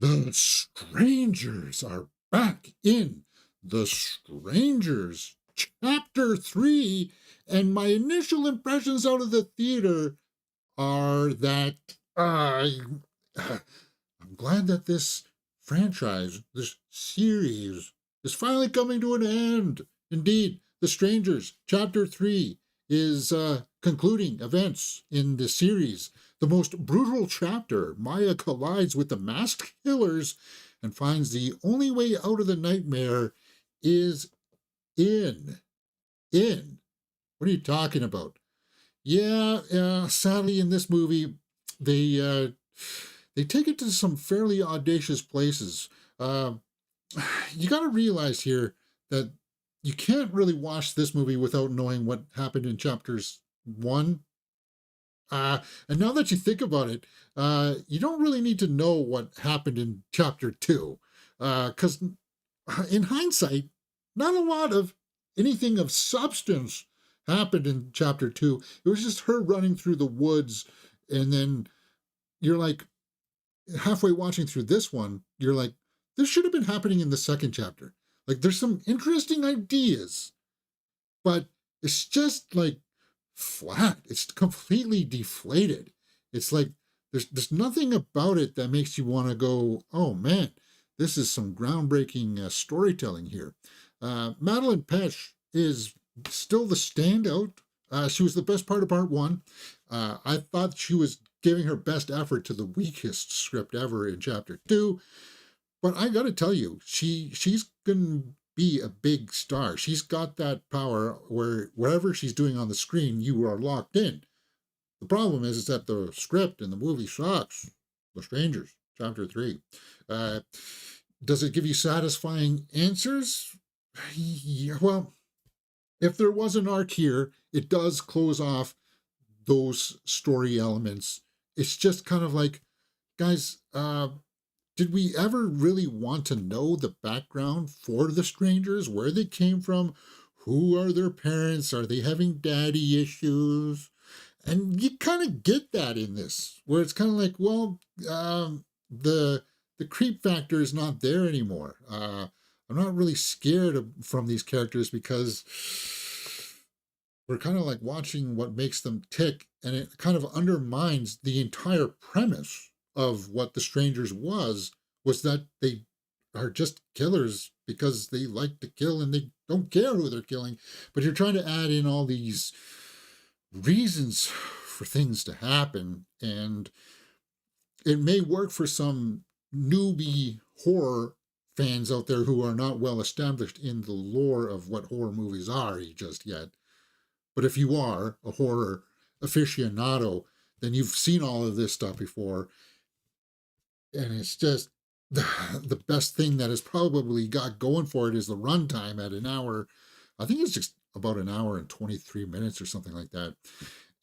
The Strangers are back in The Strangers, Chapter 3. And my initial impressions out of the theater are that I'm glad that this franchise, this series, is finally coming to an end. Indeed, The Strangers, Chapter 3, is concluding events in the series. The most brutal chapter, Maya collides with the masked killers and finds the only way out of the nightmare is in. In. What are you talking about? Yeah, sadly, in this movie, they uh, they take it to some fairly audacious places. Uh, you got to realize here that you can't really watch this movie without knowing what happened in chapters 1. And now that you think about it, you don't really need to know what happened in chapter 2. Because in hindsight, not a lot of anything of substance happened in chapter 2. It was just her running through the woods, and then you're like, halfway watching through this one, you're like, this should have been happening in the second chapter. Like, there's some interesting ideas, but it's just like flat. It's completely deflated. It's like there's nothing about it that makes you want to go, oh man, this is some groundbreaking storytelling here. Madeline Petch is still the standout. She was the best part of part 1. I thought she was giving her best effort to the weakest script ever in chapter 2. But I got to tell you, she's going to be a big star. She's got that power where wherever she's doing on the screen, you are locked in. The problem is that the script in the movie sucks. The Strangers, chapter 3. Uh, does it give you satisfying answers? Yeah, well, if there was an arc here, it does close off those story elements. It's just kind of like, guys, did we ever really want to know the background for the Strangers, where they came from? Who are their parents? Are they having daddy issues? And you kind of get that in this, where it's kind of like, well, the creep factor is not there anymore. I'm not really scared from these characters because we're kind of like watching what makes them tick, and it kind of undermines the entire premise of what the Strangers was that they are just killers because they like to kill and they don't care who they're killing. But you're trying to add in all these reasons for things to happen, and it may work for some newbie horror fans out there who are not well established in the lore of what horror movies are just yet. But if you are a horror aficionado, then you've seen all of this stuff before. And it's just the best thing that has probably got going for it is the runtime at an hour. I think it's just about an hour and 23 minutes or something like that.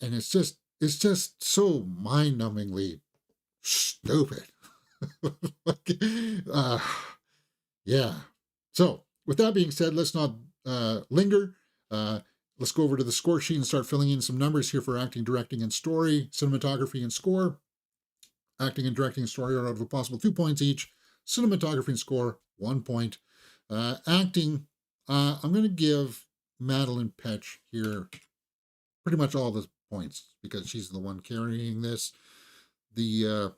And it's just so mind-numbingly stupid. like, uh, yeah. So with that being said, let's not linger. Let's go over to the score sheet and start filling in some numbers here for acting, directing, and story, cinematography, and score. Acting and directing and story are out of a possible 2 points each. Cinematography and score, 1 point. Acting, I'm going to give Madeline Petch here pretty much all the points because she's the one carrying this. The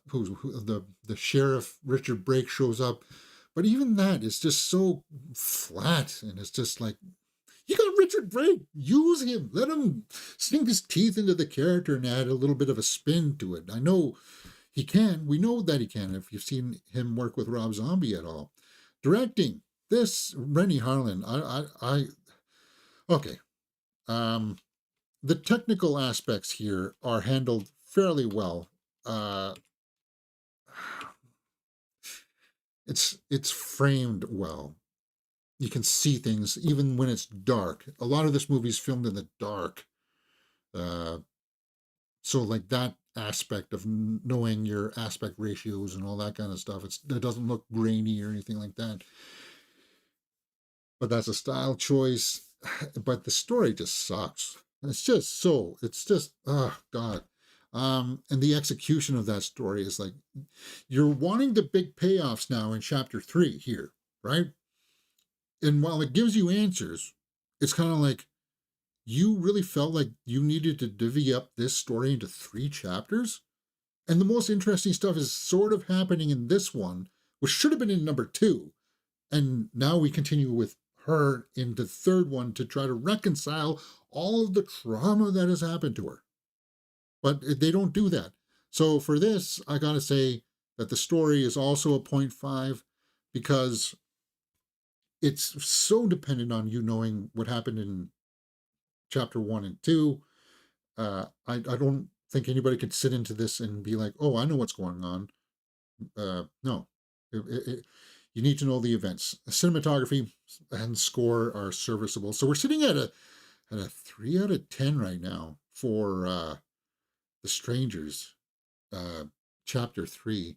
sheriff Richard Brake shows up, but even that is just so flat, and it's just like, you got Richard Brake, use him, let him sink his teeth into the character and add a little bit of a spin to it. I know he can. We know that he can if you've seen him work with Rob Zombie at all. Directing, this Rennie Harlan. Okay. The technical aspects here are handled fairly well. It's framed well. You can see things even when it's dark. A lot of this movie is filmed in the dark. So like that aspect of knowing your aspect ratios and all that kind of stuff, it doesn't look grainy or anything like that. But that's a style choice. But the story just sucks. It's just oh God. And the execution of that story is like, you're wanting the big payoffs now in chapter 3 here, right? And while it gives you answers, it's kind of like you really felt like you needed to divvy up this story into 3 chapters. And the most interesting stuff is sort of happening in this one, which should have been in number 2. And now we continue with her in the third one to try to reconcile all of the trauma that has happened to her. But they don't do that. So for this, I gotta say that the story is also a 0.5 because it's so dependent on you knowing what happened in chapter 1 and 2. I don't think anybody could sit into this and be like, oh, I know what's going on. No. You need to know the events. Cinematography and score are serviceable. So we're sitting at a 3 out of 10 right now for The Strangers, chapter 3.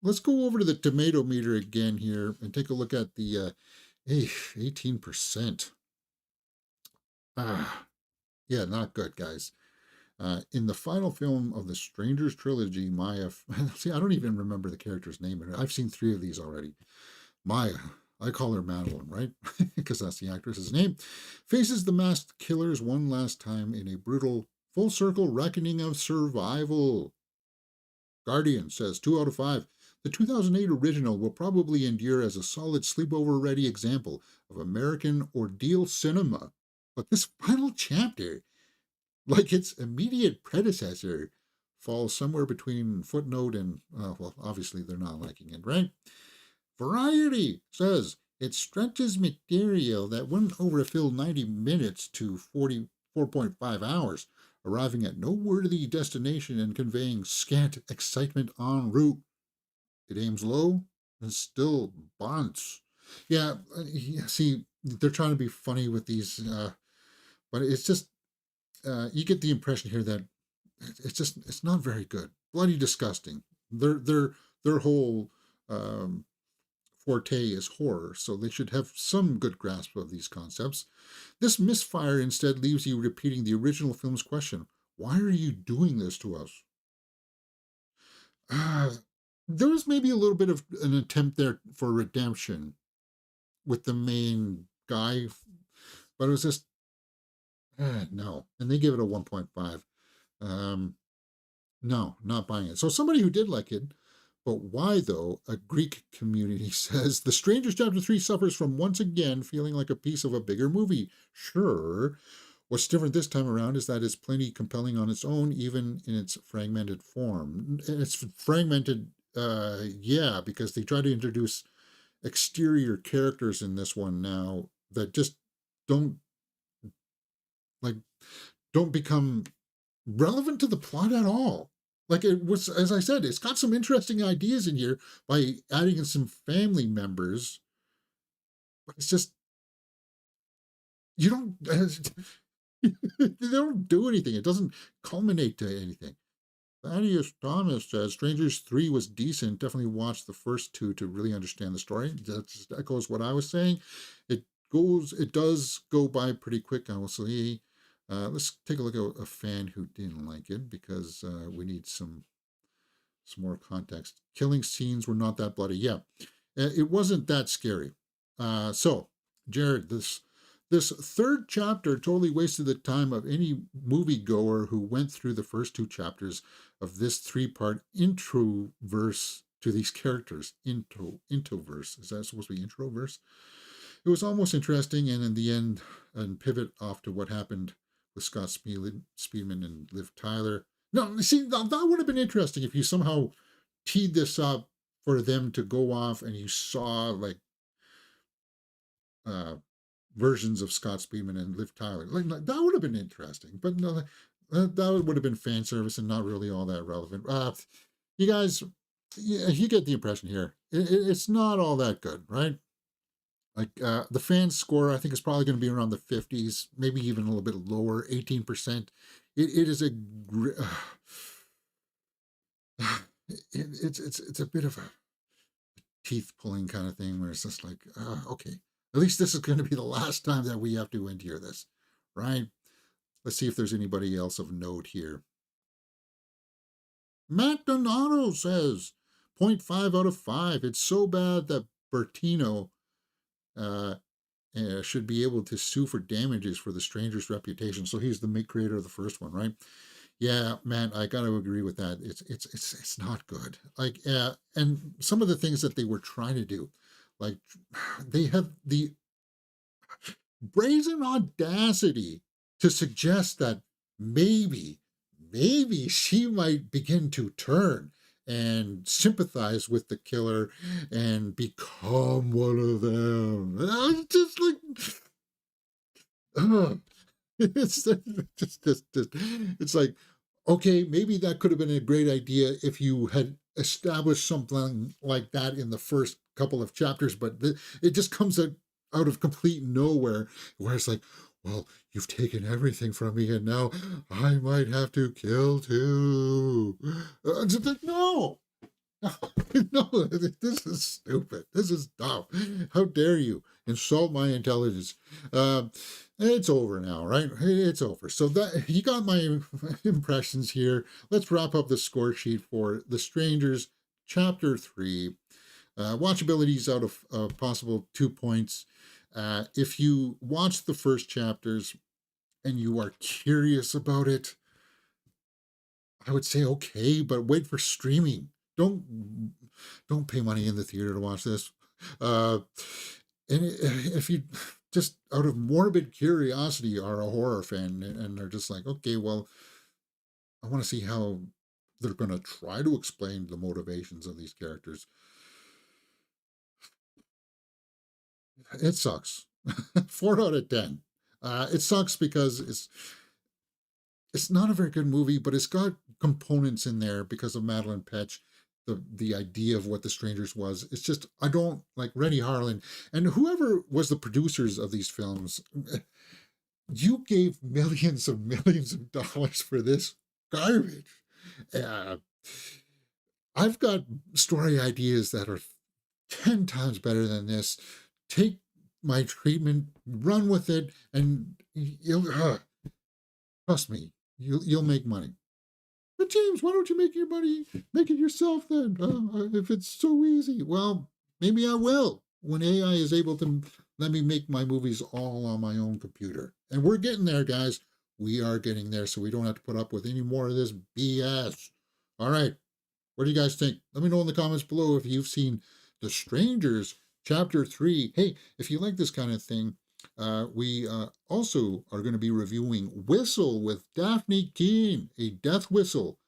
Let's go over to the tomato meter again here and take a look at the 18%. Yeah, not good, guys. In the final film of the Strangers trilogy, Maya, see, I don't even remember the character's name. I've seen 3 of these already. Maya, I call her Madeline, right? Because that's the actress's name, faces the masked killers one last time in a brutal, full circle reckoning of survival. Guardian says 2 out of 5. The 2008 original will probably endure as a solid sleepover ready example of American ordeal cinema. But this final chapter, like its immediate predecessor, falls somewhere between footnote and, well, obviously they're not liking it, right? Variety says it stretches material that wouldn't overfill 90 minutes to 44.5 hours, arriving at no worthy destination and conveying scant excitement en route. It aims low and still bunts. Yeah, see, they're trying to be funny with these, but it's just, you get the impression here that it's not very good. Bloody disgusting. Their whole forte is horror, so they should have some good grasp of these concepts. This misfire instead leaves you repeating the original film's question: why are you doing this to us? Uh, there was maybe a little bit of an attempt there for redemption with the main guy, but it was just no. And they give it a 1.5. Um, no, not buying it. So somebody who did like it, but why though? A Greek community says The Strangers Chapter 3 suffers from once again feeling like a piece of a bigger movie. Sure. What's different this time around is that it's plenty compelling on its own, even in its fragmented form. And it's fragmented, yeah, because they try to introduce exterior characters in this one now that just don't like don't become relevant to the plot at all. Like it was, as I said, it's got some interesting ideas in here by adding in some family members, but it's just you don't they don't do anything. It doesn't culminate to anything. Thaddeus Thomas says Strangers 3 was decent. Definitely watch the first 2 to really understand the story. That just echoes what I was saying. It does go by pretty quick, I will say. Let's take a look at a fan who didn't like it because we need some more context. Killing scenes were not that bloody. Yeah, it wasn't that scary. So, Jared, this third chapter totally wasted the time of any moviegoer who went through the first 2 chapters of this 3-part intro verse to these characters. Intro verse. Is that supposed to be intro verse? It was almost interesting, and in the end, and pivot off to what happened with Scott Speedman and Liv Tyler. No, see, that would have been interesting if you somehow teed this up for them to go off and you saw like uh, versions of Scott Speedman and Liv Tyler. Like that would have been interesting, but no, that would have been fan service and not really all that relevant. You guys, yeah, you get the impression here. It's not all that good, right? Like the fan score, I think is probably going to be around the 50s, maybe even a little bit lower, 18%. It is a it's a bit of a teeth pulling kind of thing where it's just like, okay, at least this is going to be the last time that we have to endure this, right? Let's see if there's anybody else of note here. Matt Donato says 0.5 out of 5. It's so bad that Bertino uh, should be able to sue for damages for the stranger's reputation. So he's the creator of the first one, right? Yeah, man, I got to agree with that. It's not good. Like, and some of the things that they were trying to do, like, they have the brazen audacity to suggest that maybe, maybe she might begin to turn and sympathize with the killer and become one of them. I just like, ugh. It's just, it's like, okay, maybe that could have been a great idea if you had established something like that in the first couple of chapters, but it just comes out of complete nowhere, where it's like, well, you've taken everything from me, and now I might have to kill too. Just like, no, no, this is stupid. This is dumb. How dare you insult my intelligence? It's over now, right? It's over. So that you got my impressions here. Let's wrap up the score sheet for The Strangers, Chapter 3. Watchability's out of possible 2 points. If you watch the first chapters and you are curious about it, I would say okay, but wait for streaming. Don't pay money in the theater to watch this. Uh, and if you just out of morbid curiosity are a horror fan and they're just like, okay, well, I want to see how they're going to try to explain the motivations of these characters. It sucks. 4 out of 10. It sucks because it's not a very good movie, but it's got components in there because of Madeline Petch. The idea of what The Strangers was. It's just, I don't like Rennie Harlan and whoever was the producers of these films. You gave millions of millions of dollars for this garbage. Uh, I've got story ideas that are 10 times better than this. Take my treatment, run with it, and you'll, trust me, you'll make money. But James, why don't you make your money? Make it yourself then. If it's so easy, well, maybe I will when AI is able to let me make my movies all on my own computer. And we're getting there, guys. We are getting there, so we don't have to put up with any more of this BS. All right, what do you guys think? Let me know in the comments below if you've seen The Strangers Chapter 3. Hey, if you like this kind of thing, we also are going to be reviewing Whistle with Daphne Keane, a death whistle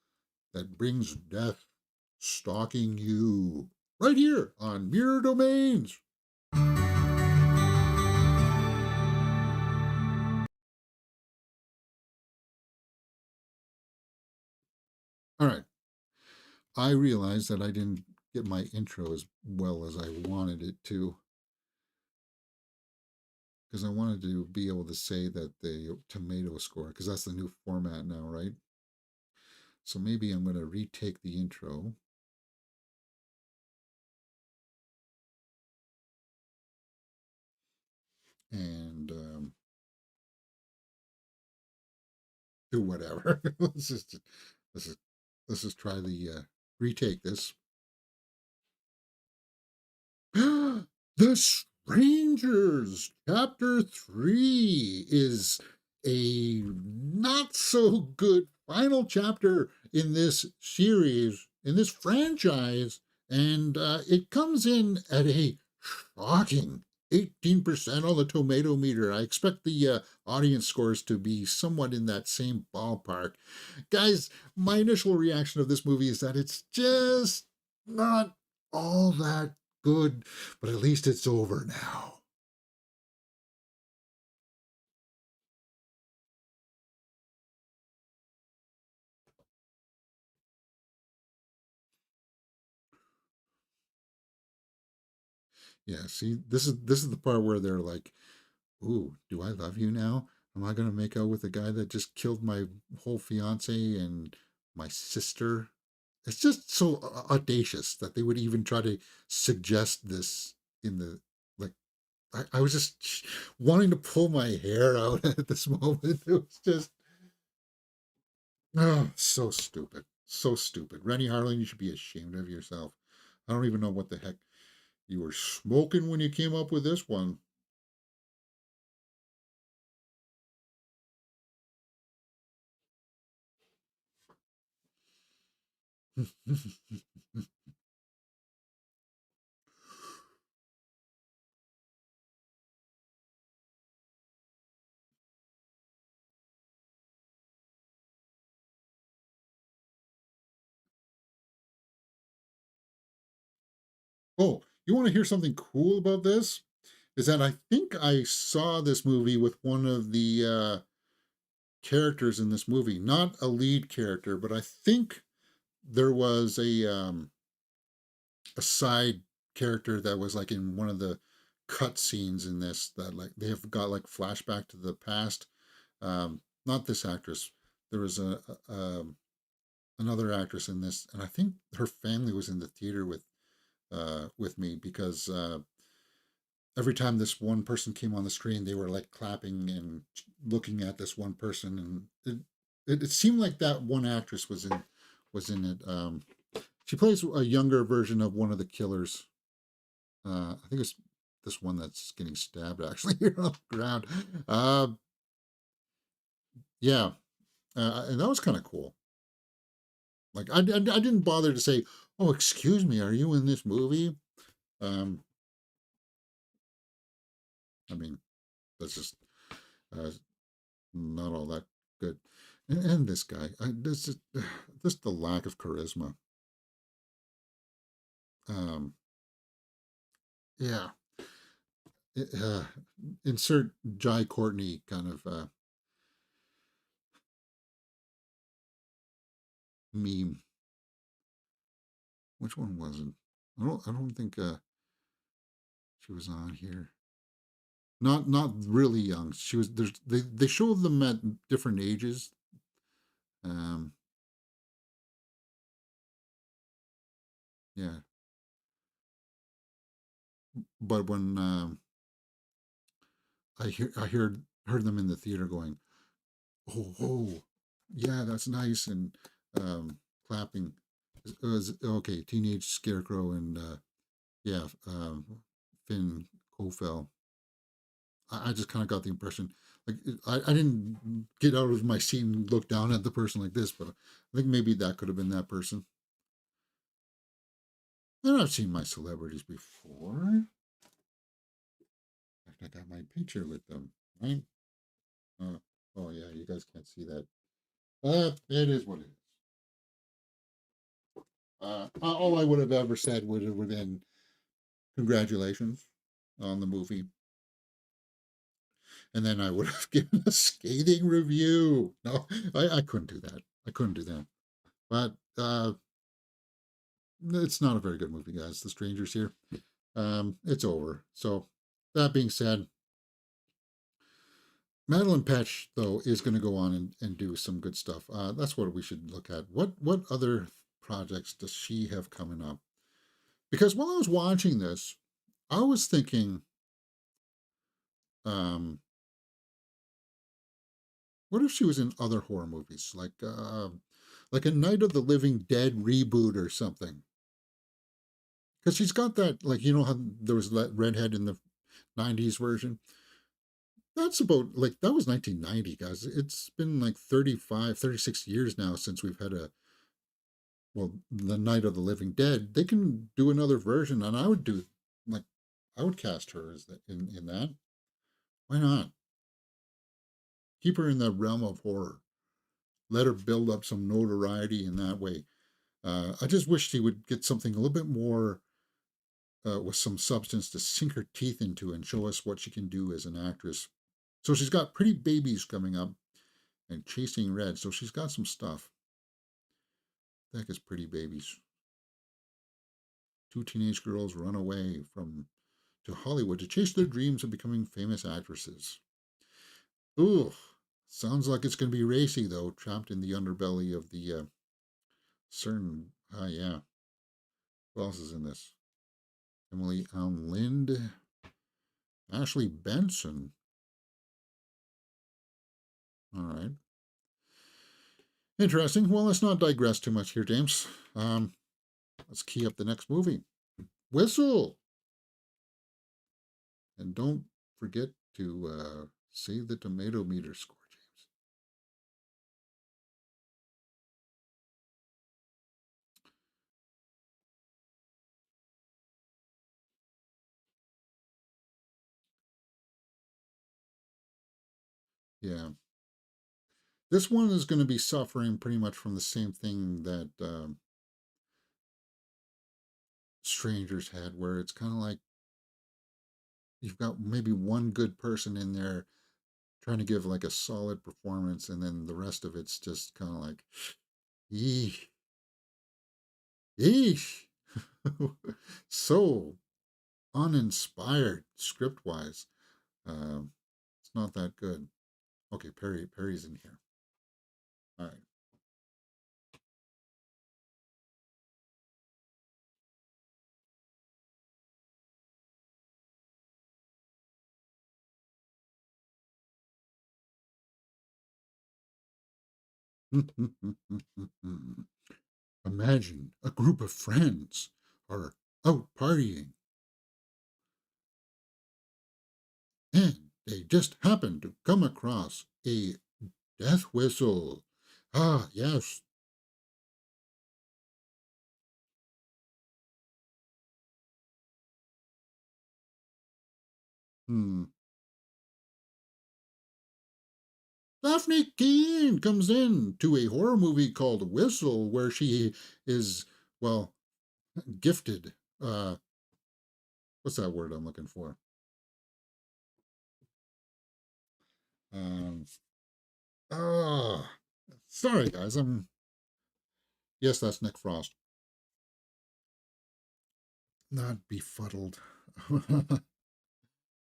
that brings death stalking you. Right here on Mirror Domains. All right. I realized that I didn't get my intro as well as I wanted it to, because I wanted to be able to say that the tomato score, because that's the new format now, right? So maybe I'm going to retake the intro. And do whatever. let's just let's just try the retake this. The Strangers, Chapter 3, is a not so good final chapter in this series, in this franchise, and it comes in at a shocking 18% on the tomato meter. I expect the audience scores to be somewhat in that same ballpark. Guys, my initial reaction of this movie is that it's just not all that good, but at least it's over now. Yeah, see, this is the part where they're like, "Ooh, do I love you now? Am I gonna make out with the guy that just killed my whole fiance and my sister?" It's just so audacious that they would even try to suggest this in the like. I was just wanting to pull my hair out at this moment. It was just, oh, so stupid. So stupid. Rennie Harlan, you should be ashamed of yourself. I don't even know what the heck you were smoking when you came up with this one. Oh, you want to hear something cool about this? Is that I think I saw this movie with one of the characters in this movie, not a lead character, but I think there was a side character that was like in one of the cut scenes in this that like they have got like flashback to the past. Not this actress. There was another actress in this, and I think her family was in the theater with me because every time this one person came on the screen, they were like clapping and looking at this one person, and it seemed like that one actress was in it. She plays a younger version of one of the killers. I think it's this one that's getting stabbed actually here on the ground. Uh, yeah, and that was kind of cool. Like I didn't bother to say, "Oh, excuse me, are you in this movie?" Um, I mean, that's just uh, not all that good. And this guy, this is just the lack of charisma. Um, yeah, uh, insert Jai Courtney kind of meme. Which one wasn't? I don't think she was on here. Not really young. She was there's they show them at different ages. Um, yeah, but when I heard them in the theater going, oh, oh, yeah, that's nice, and um, clapping. It was okay. Teenage Scarecrow and yeah, Finn Kofel. I just kind of got the impression, like I didn't get out of my seat and look down at the person like this, but I think maybe that could have been that person. And I've seen my celebrities before. In fact, I got my picture with them, right? Uh, oh yeah, you guys can't see that. It is what it is. All I would have ever said would have been congratulations on the movie, and then I would have given a scathing review. No, I couldn't do that. I couldn't do that. But it's not a very good movie, guys. The Strangers here. It's over. So that being said, Madeline Petch though is going to go on and do some good stuff. That's what we should look at. What other projects does she have coming up? Because while I was watching this, I was thinking, um, what if she was in other horror movies, like a Night of the Living Dead reboot or something? Because she's got that, like how there was that redhead in the '90s version. That's about like that was 1990, guys. It's been like 35, 36 years now since we've had the Night of the Living Dead. They can do another version, and I would do like I would cast her as in that. Why not? Keep her in the realm of horror. Let her build up some notoriety in that way. I just wish she would get something a little bit more with some substance to sink her teeth into and show us what she can do as an actress. So she's got Pretty Babies coming up and Chasing Red. So she's got some stuff. The heck is Pretty Babies? Two teenage girls run away from to Hollywood to chase their dreams of becoming famous actresses. Ooh, sounds like it's going to be racy though. Trapped in the underbelly of the certain. Yeah. Who else is in this? Emily Allen Lind, Ashley Benson. All right. Interesting. Well, let's not digress too much here, James. Let's key up the next movie. Whistle! And don't forget to save the tomato meter score, James. Yeah. This one is going to be suffering pretty much from the same thing that Strangers had, where it's kind of like you've got maybe one good person in there trying to give like a solid performance, and then the rest of it's just kind of like, eesh, eesh. So uninspired script wise. It's not that good. Okay, Perry's in here. All right. Imagine a group of friends are out partying and they just happen to come across a death whistle. Ah, yes. Hmm. Daphne Keane comes in to a horror movie called Whistle, where she is, well, gifted. What's that word I'm looking for? Um, ah, sorry guys. Yes, that's Nick Frost. Not befuddled.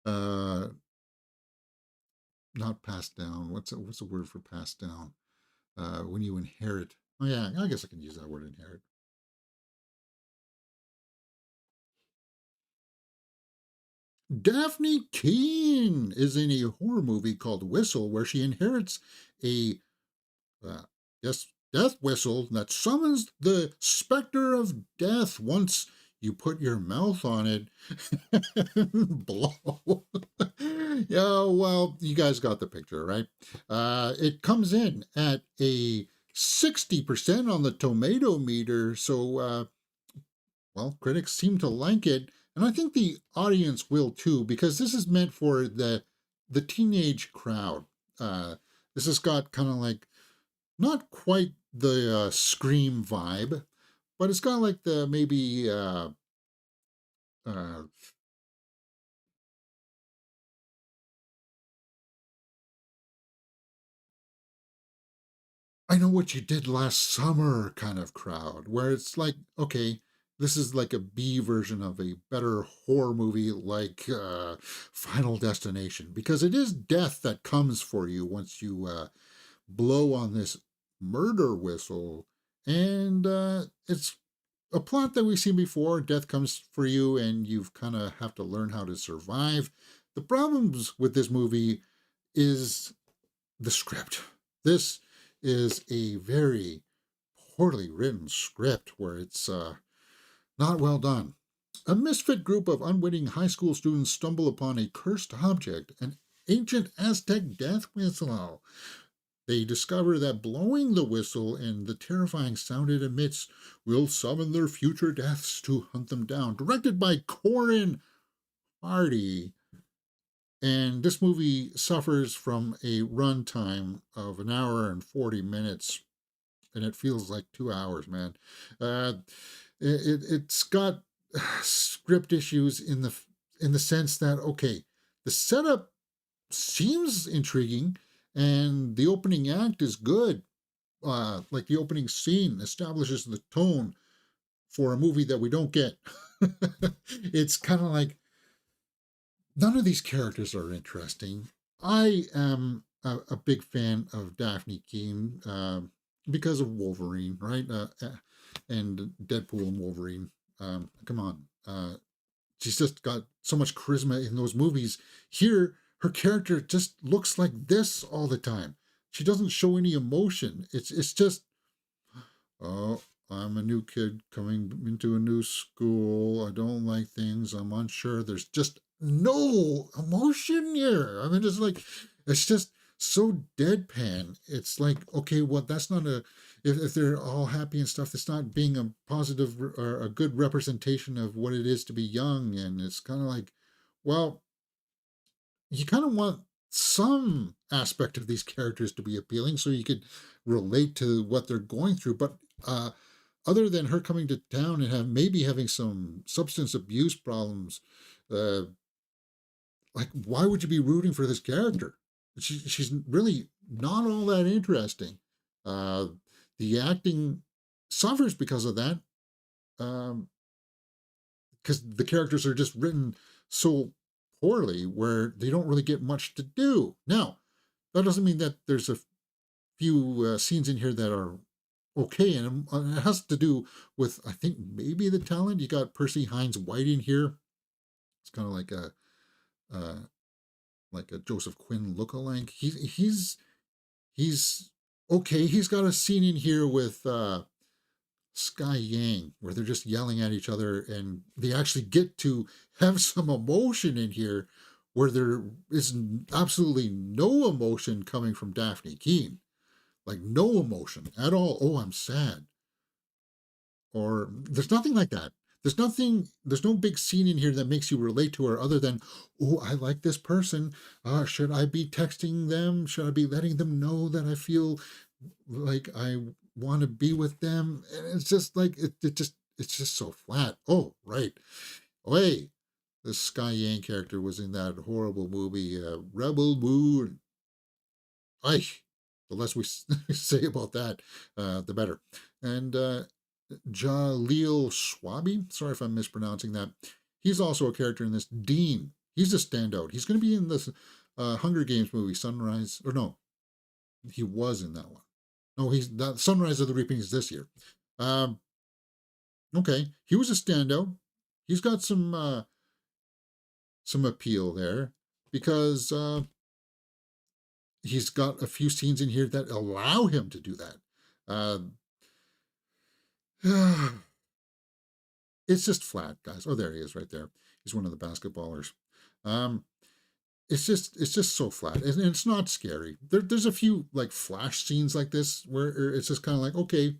uh, not passed down. What's a word for passed down? When you inherit. Oh yeah, I guess I can use that word inherit. Daphne Keane is in a horror movie called Whistle, where she inherits a uh, yes death whistle that summons the specter of death once you put your mouth on it. Blow. Yeah, well, you guys got the picture, right? It comes in at a 60% on the tomato meter, so well, critics seem to like it, and I think the audience will too, because this is meant for the teenage crowd. This has got kind of like not quite the Scream vibe, but it's got like the maybe uh, I know what you did last summer kind of crowd, where it's like, okay, this is like a B version of a better horror movie like Final Destination, because it is death that comes for you once you blow on this murder whistle. And it's a plot that we've seen before. Death comes for you, and you've kind of have to learn how to survive. The problems with this movie is the script. This is a very poorly written script where it's not well done. A misfit group of unwitting high school students stumble upon a cursed object, an ancient Aztec death whistle. They discover that blowing the whistle and the terrifying sound it emits will summon their future deaths to hunt them down. Directed by Corin Hardy. And this movie suffers from a runtime of an hour and 40 minutes, and it feels like 2 hours, man. Uh, it's got script issues in the sense that, okay, the setup seems intriguing, and the opening act is good. Like the opening scene establishes the tone for a movie that we don't get. It's kind of like none of these characters are interesting. I am a big fan of Daphne Keane because of Wolverine, right? And Deadpool and Wolverine. Come on. She's just got so much charisma in those movies. Here, her character just looks like this all the time. she doesn't show any emotion. It's just, oh, I'm a new kid coming into a new school. I don't like things. I'm unsure. There's just no emotion here. I mean, it's just so deadpan. It's like, okay, well, that's not a, if they're all happy and stuff, it's not being a positive or a good representation of what it is to be young. And it's kind of like, well, you kind of want some aspect of these characters to be appealing so you could relate to what they're going through. But uh, other than her coming to town and maybe having some substance abuse problems, uh, like why would you be rooting for this character? She's really not all that interesting. Uh, the acting suffers because of that, um, because the characters are just written so poorly, where they don't really get much to do. Now, that doesn't mean that there's a few scenes in here that are okay, and it has to do with, I think, maybe the talent. You got Percy Hines White in here. It's kind of uh, like a Joseph Quinn lookalike. He's okay. He's got a scene in here with Sky Yang where they're just yelling at each other, and they actually get to have some emotion in here, where there is absolutely no emotion coming from Daphne Keane. Like no emotion at all. Oh, I'm sad. Or there's nothing like that. There's no big scene in here that makes you relate to her other than, oh, I like this person. Should I be texting them? Should I be letting them know that I feel like I want to be with them? And it's just like, it's just so flat. Oh, right. Oh, hey, this Sky Yang character was in that horrible movie, Rebel Moon. Ay, the less we say about that, the better. And Jaleel Swabi, sorry if I'm mispronouncing that. He's also a character in this. Dean, he's a standout. He's going to be in this Hunger Games movie, Sunrise, or no, he was in that one. No, he's that Sunrise of the Reaping is this year. Um, okay, he was a standout. He's got some appeal there because he's got a few scenes in here that allow him to do that. Uh, it's just flat, guys. Oh, there he is, right there. He's one of the basketballers. Um, it's just so flat, and it's not scary. There's a few like flash scenes like this where it's just kind of like, okay,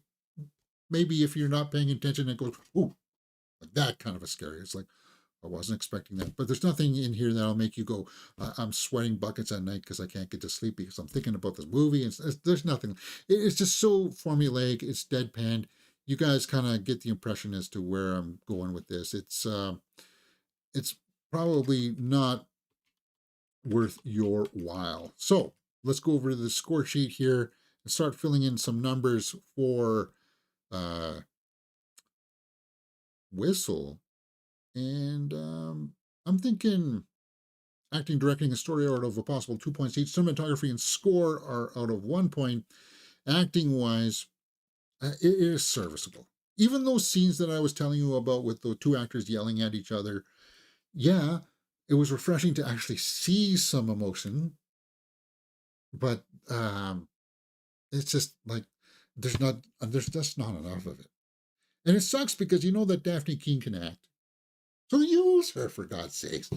maybe if you're not paying attention, it goes, ooh, like that kind of a scary. It's like, I wasn't expecting that. But there's nothing in here that'll make you go, I'm sweating buckets at night because I can't get to sleep because I'm thinking about this movie. There's nothing. It's just so formulaic. It's deadpan. You guys kind of get the impression as to where I'm going with this. It's probably not worth your while. So let's go over to the score sheet here and start filling in some numbers for uh, Whistle. And I'm thinking acting, directing, and story are out of a possible 2 points each. Cinematography and score are out of 1 point. Acting wise, it is serviceable. Even those scenes that I was telling you about with the two actors yelling at each other, yeah, it was refreshing to actually see some emotion, but it's just like there's just not enough of it. And it sucks because you know that Daphne Keane can act. So use her, for God's sakes.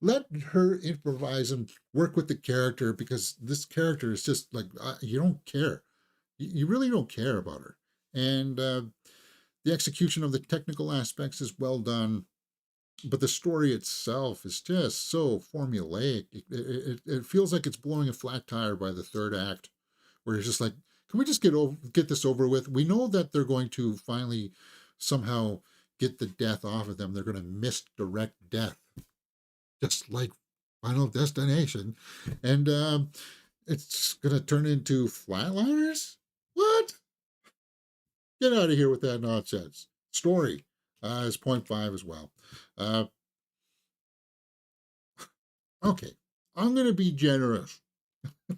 Let her improvise and work with the character, because this character is just like, you don't care. You really don't care about her. And the execution of the technical aspects is well done, but the story itself is just so formulaic. It feels like it's blowing a flat tire by the third act, where you're just like, can we just get this over with? We know that they're going to finally somehow get the death off of them. They're going to misdirect death, just like Final Destination. And it's going to turn into Flatliners? What? Get out of here with that nonsense. Story is 0.5 as well. Okay, I'm going to be generous.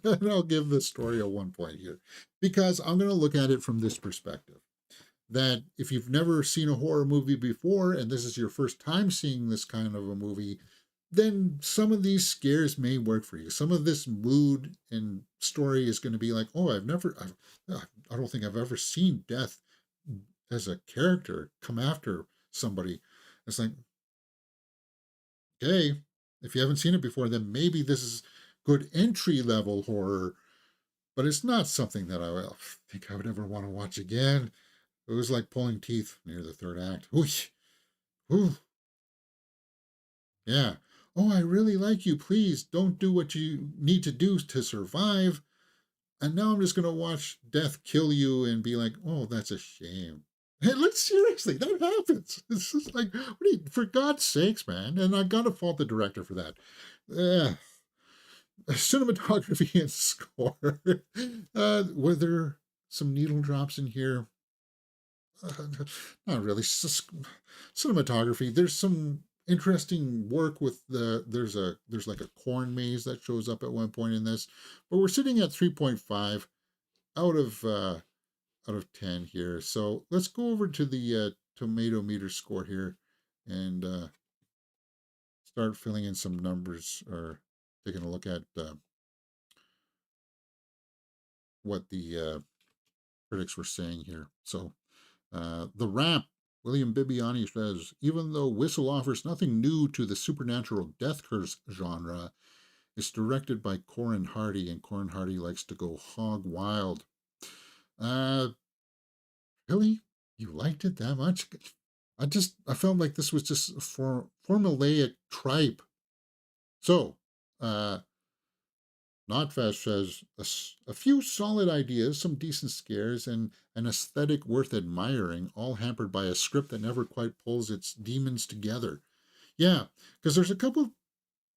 And I'll give this story a 1 point here, because I'm going to look at it from this perspective. That if you've never seen a horror movie before and this is your first time seeing this kind of a movie, then some of these scares may work for you. Some of this mood and story is going to be like, oh, I don't think I've ever seen death as a character come after somebody. It's like, okay, if you haven't seen it before, then maybe this is good entry level horror, but it's not something that think I would ever want to watch again. It was like pulling teeth near the third act. Ooh, ooh, yeah. Oh, I really like you. Please don't do what you need to do to survive. And now I'm just going to watch death kill you and be like, oh, that's a shame. Hey, look, seriously, that happens. It's just like, for God's sakes, man. And I got to fault the director for that. Uh, Cinematography and score. Were there some needle drops in here? Not really. Cinematography. There's some interesting work with there's like a corn maze that shows up at one point in this, but we're sitting at 3.5 out of 10 here. So let's go over to the tomato meter score here and start filling in some numbers or taking a look at what the critics were saying here. So the Ramp, William Bibiani says, even though Whistle offers nothing new to the supernatural death curse genre, it's directed by Corin Hardy, and Corin Hardy likes to go hog wild. Uh, really? You liked it that much? I felt like this was just formulaic tripe. So, uh, Notfest says a few solid ideas, some decent scares, and an aesthetic worth admiring, all hampered by a script that never quite pulls its demons together. Yeah, because there's a couple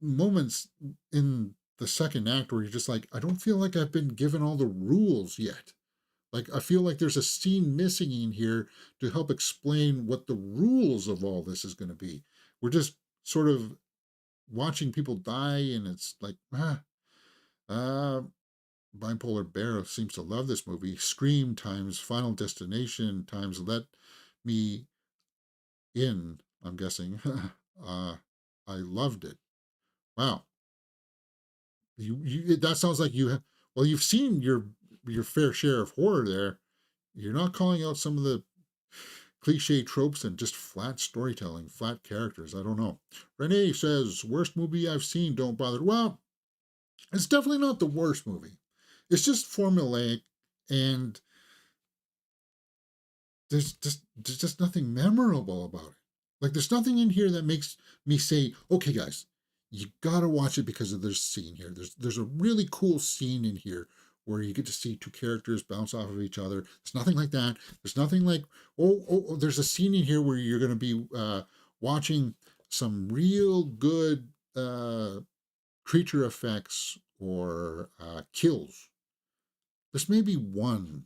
moments in the second act where you're just like, I don't feel like I've been given all the rules yet. Like, I feel like there's a scene missing in here to help explain what the rules of all this is going to be. We're just sort of watching people die, and it's like, uh, Bipolar Bear seems to love this movie. Scream times Final Destination times Let Me In, I'm guessing. I loved it. Wow. That sounds like you have, well, you've seen your fair share of horror there. You're not calling out some of the cliche tropes and just flat storytelling, flat characters. I don't know. Renee says, worst movie I've seen, don't bother. Well, it's definitely not the worst movie. It's just formulaic, and there's just nothing memorable about it. Like, there's nothing in here that makes me say, okay, guys, you gotta watch it because of this scene here. There's a really cool scene in here where you get to see two characters bounce off of each other. It's nothing like that. There's nothing like, there's a scene in here where you're gonna be watching some real good creature effects or kills. There's maybe one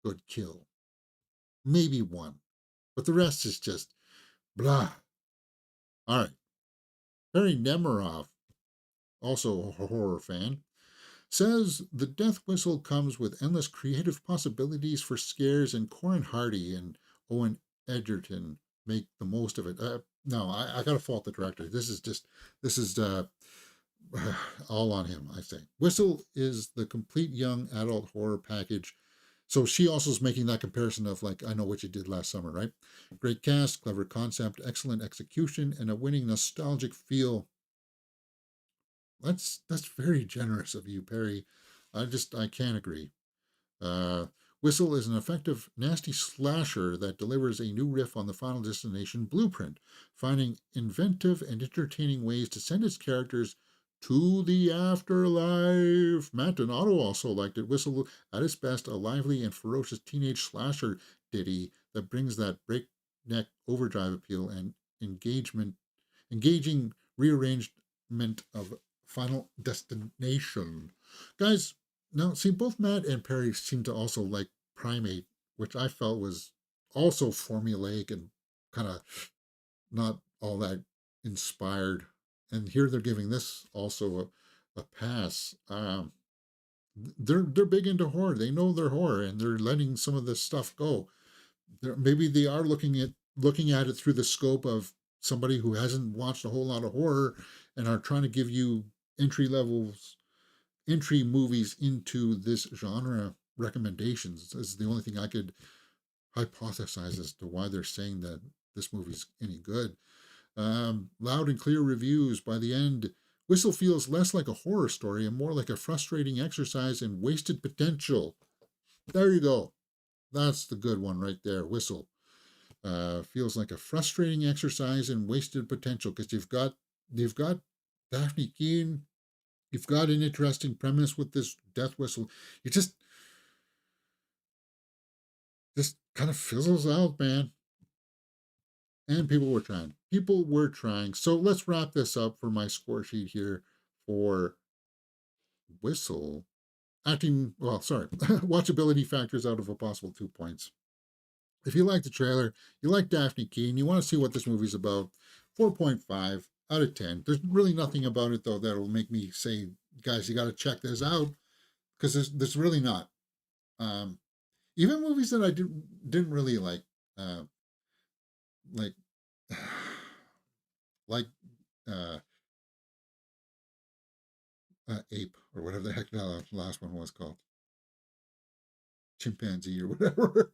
good kill, maybe one, but the rest is just blah. All right. Barry Nemerov, also a horror fan, says the death whistle comes with endless creative possibilities for scares, and Corin Hardy and Owen Edgerton make the most of it. No, I gotta fault the director. This is all on him, I say. Whistle is the complete young adult horror package. So she also is making that comparison of, like, I Know What You Did Last Summer, right? Great cast, clever concept, excellent execution, and a winning nostalgic feel. That's very generous of you, Perry. I can't agree. Uh, Whistle is an effective, nasty slasher that delivers a new riff on the Final Destination blueprint, finding inventive and entertaining ways to send its characters to the afterlife. Matt Donato also liked it. Whistle, at its best, a lively and ferocious teenage slasher ditty that brings that breakneck overdrive appeal and engaging rearrangement of Final Destination. Guys, now, see, both Matt and Perry seem to also like Primate, which I felt was also formulaic and kind of not all that inspired. And here they're giving this also a pass. They're big into horror. They know their horror, and they're letting some of this stuff go. Maybe they are looking at it through the scope of somebody who hasn't watched a whole lot of horror and are trying to give you entry levels, entry movies into this genre recommendations, is the only thing I could hypothesize as to why they're saying that this movie's any good. Loud and clear reviews. By the end, Whistle feels less like a horror story and more like a frustrating exercise in wasted potential. There you go. That's the good one right there. Whistle. Feels like a frustrating exercise in wasted potential because you've got Daphne Keane. You've got an interesting premise with this death whistle. You just kind of fizzles out, man. And people were trying. People were trying. So let's wrap this up for my score sheet here for Whistle. Acting, well, sorry, watchability factors out of a possible 2 points. If you like the trailer, you like Daphne Keane, you want to see what this movie's about, 4.5 out of 10. There's really nothing about it, though, that'll make me say, guys, you got to check this out, because there's really not. Um, Even movies that I didn't really uh, like, like uh, Ape, or whatever the heck the last one was called, Chimpanzee or whatever.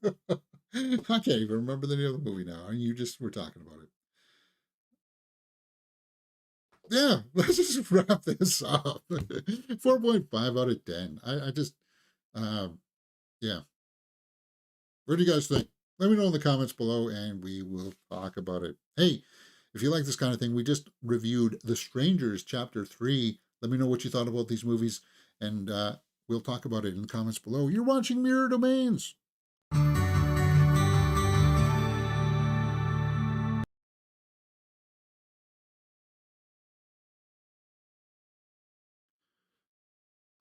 I can't even remember the name of the movie now, and you just were talking about it. Yeah, let's just wrap this up. 4.5 out of 10. I just, um, yeah. What do you guys think? Let me know in the comments below and we will talk about it. Hey, if you like this kind of thing, we just reviewed The Strangers Chapter 3. Let me know what you thought about these movies and we'll talk about it in the comments below. You're watching Mirror Domains.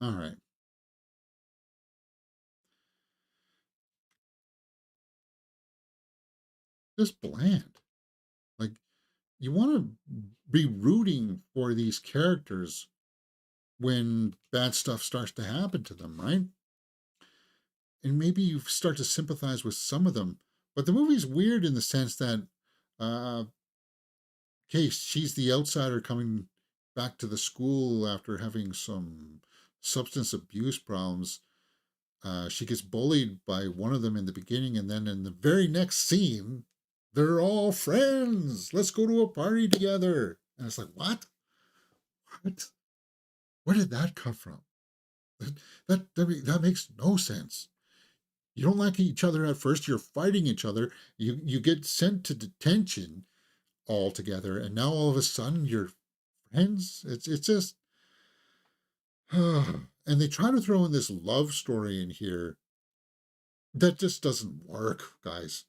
All right. Just bland. Like, you want to be rooting for these characters when bad stuff starts to happen to them, right? And maybe you start to sympathize with some of them. But the movie's weird in the sense that, uh, okay, she's the outsider coming back to the school after having some substance abuse problems. She gets bullied by one of them in the beginning, and then in the very next scene, they're all friends. Let's go to a party together. And it's like, what? What? Where did that come from? That makes no sense. You don't like each other at first. You're fighting each other. You get sent to detention altogether, and now all of a sudden you're friends. It's just, and they try to throw in this love story in here that just doesn't work, guys.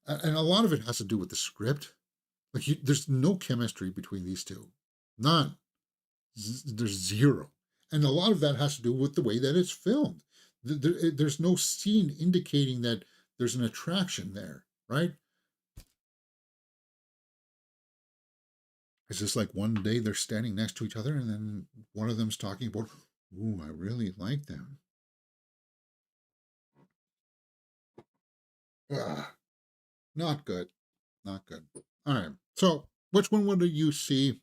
And a lot of it has to do with the script. Like there's no chemistry between these two, none. There's zero, and a lot of that has to do with the way that it's filmed. There's no scene indicating that there's an attraction there, right? It's just like one day they're standing next to each other, and then one of them's talking about, "Ooh, I really like them." Ugh, not good, not good. All right. So, which one would you see?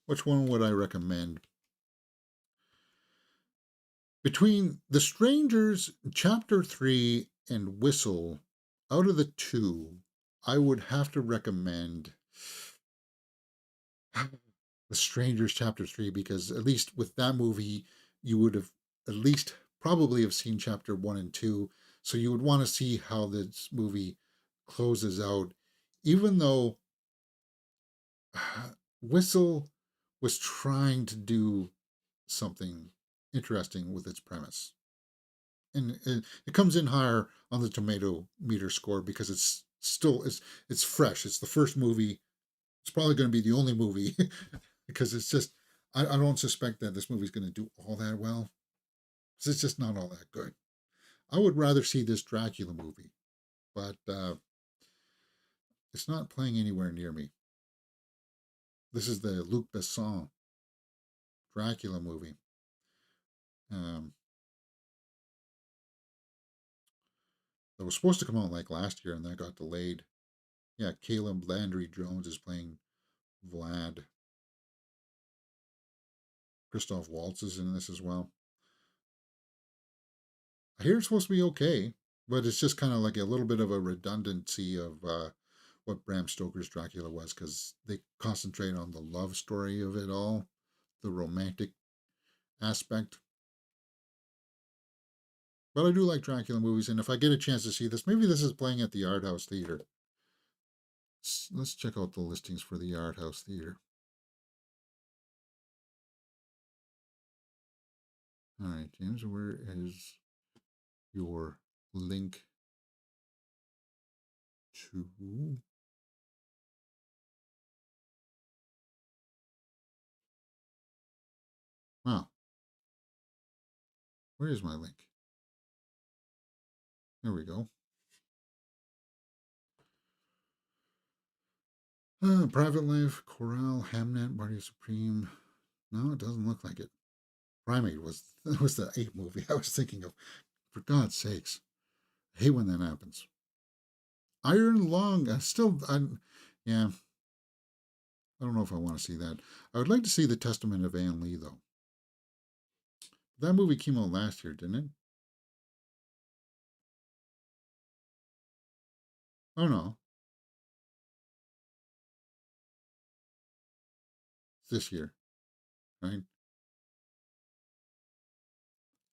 Which one would I recommend? Between The Strangers, Chapter 3, and Whistle, out of the two, I would have to recommend The Strangers Chapter 3 because at least with that movie, you would have at least probably have seen Chapter 1 and 2. So you would want to see how this movie closes out, even though Whistle was trying to do something interesting with its premise. And it comes in higher on the tomato meter score because it's fresh. It's the first movie. It's probably going to be the only movie because it's just I don't suspect that this movie's going to do all that well. It's just not all that good. I would rather see this Dracula movie, but it's not playing anywhere near me. This is the Luc Besson Dracula movie. Um, that was supposed to come out like last year, and that got delayed. Yeah, Caleb Landry Jones is playing Vlad. Christoph Waltz is in this as well. I hear it's supposed to be okay, but it's just kind of like a little bit of a redundancy of what Bram Stoker's Dracula was, because they concentrate on the love story of it all, the romantic aspect. But I do like Dracula movies, and if I get a chance to see this, maybe this is playing at the Art House Theater. Let's check out the listings for the Art House Theater. All right, James, where is your link to? Wow, where is my link? There we go. Private Life, Corral, Hamnet, Party Supreme. No, it doesn't look like it. Primate was the ape movie I was thinking of. For God's sakes, I hate when that happens. Iron Lung. Yeah. I don't know if I want to see that. I would like to see the Testament of Anne Lee though. That movie came out last year, didn't it? Oh no, it's this year, right?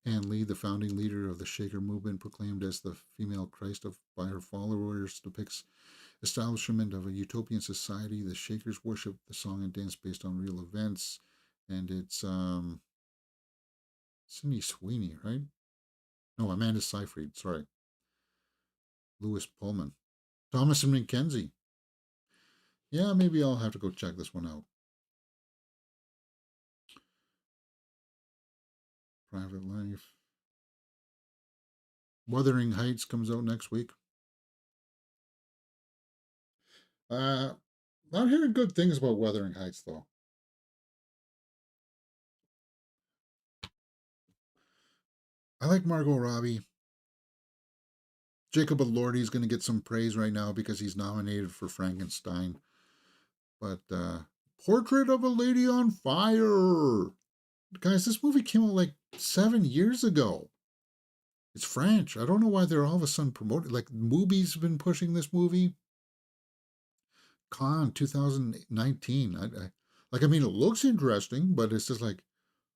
Anne Lee, the founding leader of the Shaker movement, proclaimed as the female Christ by her followers, depicts establishment of a utopian society. The Shakers worship the song and dance based on real events, and it's Sydney Sweeney, right? No, Amanda Seyfried. Sorry, Lewis Pullman, Thomas and Mackenzie. Yeah, maybe I'll have to go check this one out. Private Life. Wuthering Heights comes out next week. Uh, not hearing good things about Wuthering Heights though. I like Margot Robbie. Jacob Elordi is going to get some praise right now because he's nominated for Frankenstein. But Portrait of a Lady on Fire. Guys, this movie came out like 7 years ago. It's French. I don't know why they're all of a sudden promoting. Like, Mubi's been pushing this movie. Con 2019. I mean, it looks interesting, but it's just like,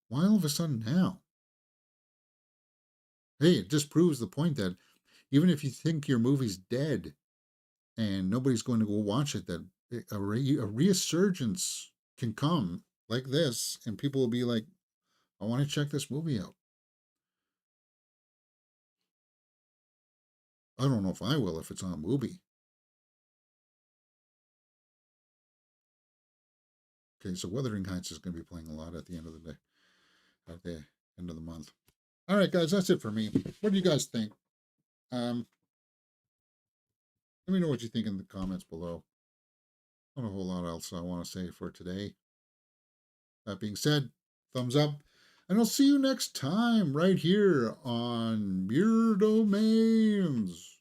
why all of a sudden now? Hey, it just proves the point that even if you think your movie's dead and nobody's going to go watch it, that a resurgence can come like this, and people will be like, I want to check this movie out. I don't know if I will if it's on a movie. Okay, so Wuthering Heights is going to be playing a lot at the end of the day, at the end of the month. All right, guys, that's it for me. What do you guys think? Um, Let me know what you think in the comments below. Not a whole lot else I want to say for today. That being said, thumbs up, and I'll see you next time right here on Your Domains.